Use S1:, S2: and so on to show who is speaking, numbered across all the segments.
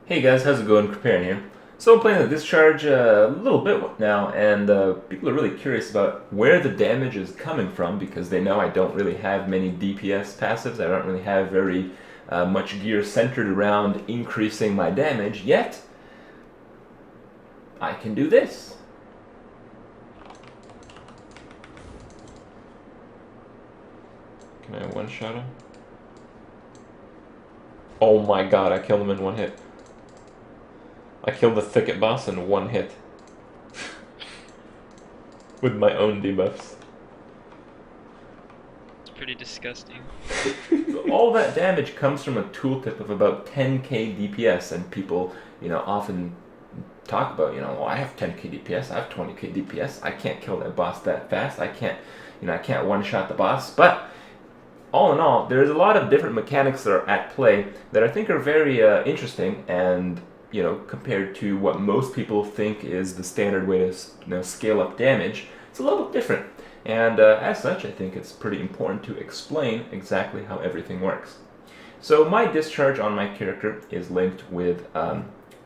S1: Hey guys, how's it going? Krippers here. So I'm playing the Discharge a little bit now, and people are really curious about where the damage is coming from because they know I don't really have many DPS passives. I don't really have very much gear centered around increasing my damage, yet I can do this. Can I one-shot him? Oh my god, I killed him in one hit. I killed the Thicket boss in one hit. With my own debuffs.
S2: It's pretty disgusting.
S1: So all that damage comes from a tooltip of about 10k DPS, and people, often talk about, well, I have 10k DPS, I have 20k DPS, I can't kill that boss that fast, I can't one-shot the boss, but all in all, there's a lot of different mechanics that are at play that I think are very interesting and, compared to what most people think is the standard way to scale up damage, it's a little bit different. And as such, I think it's pretty important to explain exactly how everything works. So my discharge on my character is linked with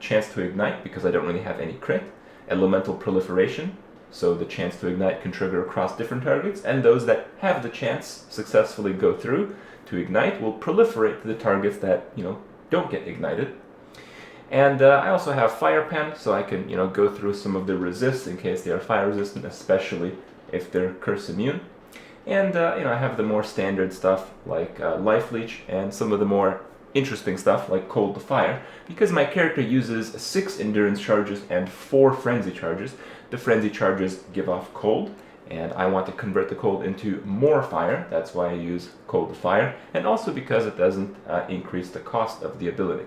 S1: chance to ignite because I don't really have any crit, elemental proliferation, so the chance to ignite can trigger across different targets, and those that have the chance successfully go through to ignite will proliferate to the targets that don't get ignited. And I also have fire pen, so I can go through some of the resists in case they are fire resistant, especially if they're curse immune. And I have the more standard stuff like life leech and some of the more interesting stuff like cold to fire, because my character uses 6 endurance charges and 4 frenzy charges. The frenzy charges give off cold, and I want to convert the cold into more fire. That's why I use cold to fire, and also because it doesn't increase the cost of the ability.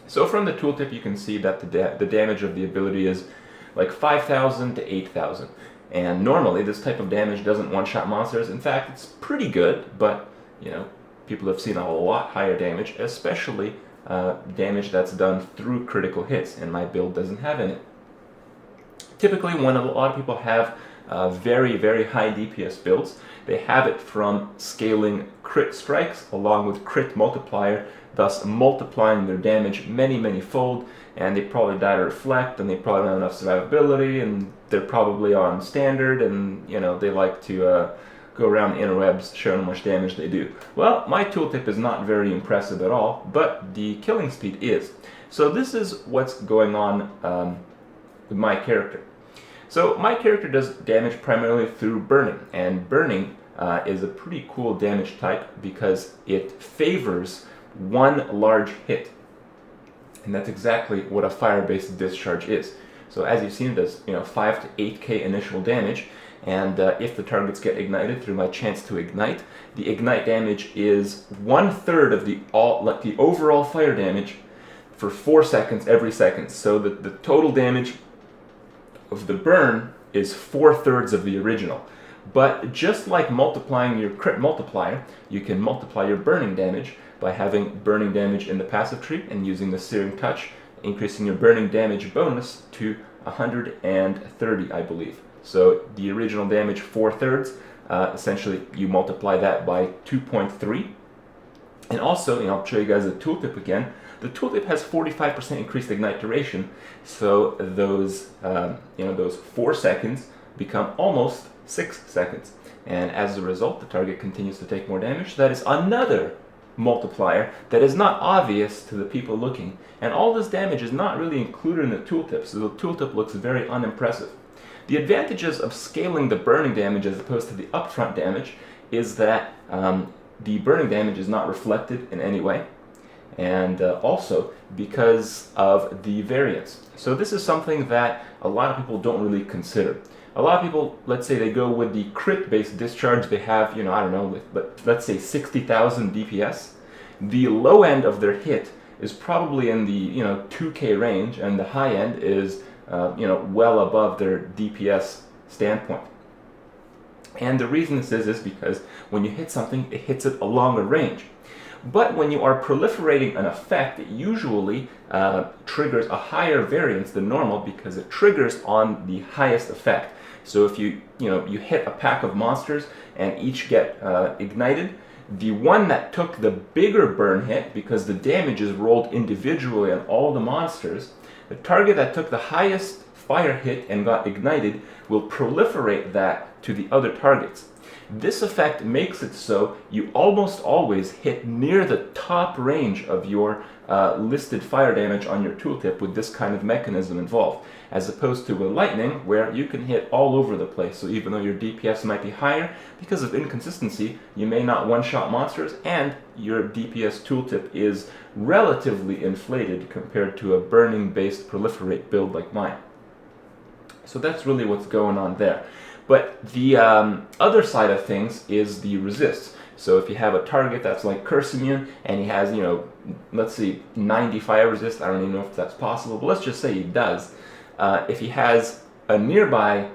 S1: So from the tooltip you can see that the damage of the ability is like 5,000 to 8,000. And normally this type of damage doesn't one-shot monsters. In fact, it's pretty good, but people have seen a lot higher damage, especially damage that's done through critical hits, and my build doesn't have any. Typically, when a lot of people have very, very high DPS builds, they have it from scaling crit strikes along with crit multiplier, thus multiplying their damage many, many fold, and they probably die to reflect, and they probably don't have enough survivability, and they're probably on standard, and they like to go around the interwebs showing how much damage they do. Well, my tooltip is not very impressive at all, but the killing speed is. So this is what's going on with my character. So my character does damage primarily through burning, and burning is a pretty cool damage type because it favors one large hit, and that's exactly what a fire-based discharge is. So as you've seen, it does 5 to 8k initial damage, and if the targets get ignited through my chance to ignite, the ignite damage is 1/3 of the overall fire damage for 4 seconds every second. So the total damage of the burn is 4/3 of the original. But just like multiplying your crit multiplier, you can multiply your burning damage by having burning damage in the passive tree and using the Searing Touch, increasing your burning damage bonus to 130, I believe. So the original damage 4/3, essentially you multiply that by 2.3. And also, I'll show you guys the tooltip again. The tooltip has 45% increased ignite duration, so those 4 seconds become almost 6 seconds. And as a result, the target continues to take more damage. That is another multiplier that is not obvious to the people looking. And all this damage is not really included in the tooltip, so the tooltip looks very unimpressive. The advantages of scaling the burning damage as opposed to the upfront damage is that the burning damage is not reflected in any way, and also because of the variance. So this is something that a lot of people don't really consider. A lot of people, let's say they go with the crit-based discharge, they have, I don't know, let's say 60,000 DPS. The low end of their hit is probably in the 2k range, and the high end is well above their DPS standpoint. And the reason this is because when you hit something, it hits at a longer range. But when you are proliferating an effect, it usually triggers a higher variance than normal because it triggers on the highest effect. So if you hit a pack of monsters and each get ignited, The one that took the bigger burn hit, because the damage is rolled individually on all the monsters, the target that took the highest fire hit and got ignited will proliferate that to the other targets. This effect makes it so you almost always hit near the top range of your listed fire damage on your tooltip with this kind of mechanism involved, as opposed to with lightning, where you can hit all over the place. So even though your DPS might be higher, because of inconsistency, you may not one-shot monsters, and your DPS tooltip is relatively inflated compared to a burning-based proliferate build like mine. So that's really what's going on there. But the other side of things is the resist. So if you have a target that's like Curse Immune, and he has, let's see, 90 fire resist, I don't even know if that's possible, but let's just say he does. If he has a nearby,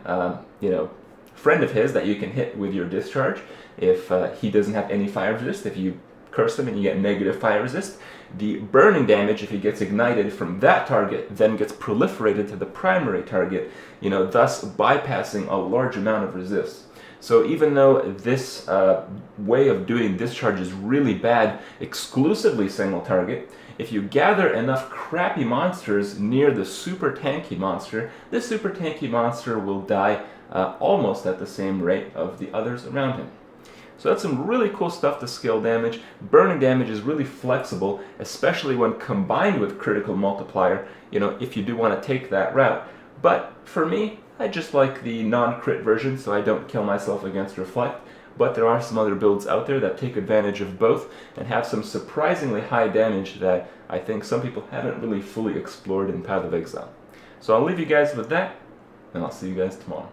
S1: friend of his that you can hit with your Discharge, if he doesn't have any fire resist, if you curse him and you get negative fire resist, the burning damage, if he gets ignited from that target, then gets proliferated to the primary target, thus bypassing a large amount of resist. So even though this way of doing Discharge is really bad, exclusively single target, if you gather enough crappy monsters near the super tanky monster, this super tanky monster will die almost at the same rate of the others around him. So that's some really cool stuff to scale damage. Burning damage is really flexible, especially when combined with critical multiplier, if you do want to take that route. But for me, I just like the non-crit version, so I don't kill myself against Reflect. But there are some other builds out there that take advantage of both and have some surprisingly high damage that I think some people haven't really fully explored in Path of Exile. So I'll leave you guys with that, and I'll see you guys tomorrow.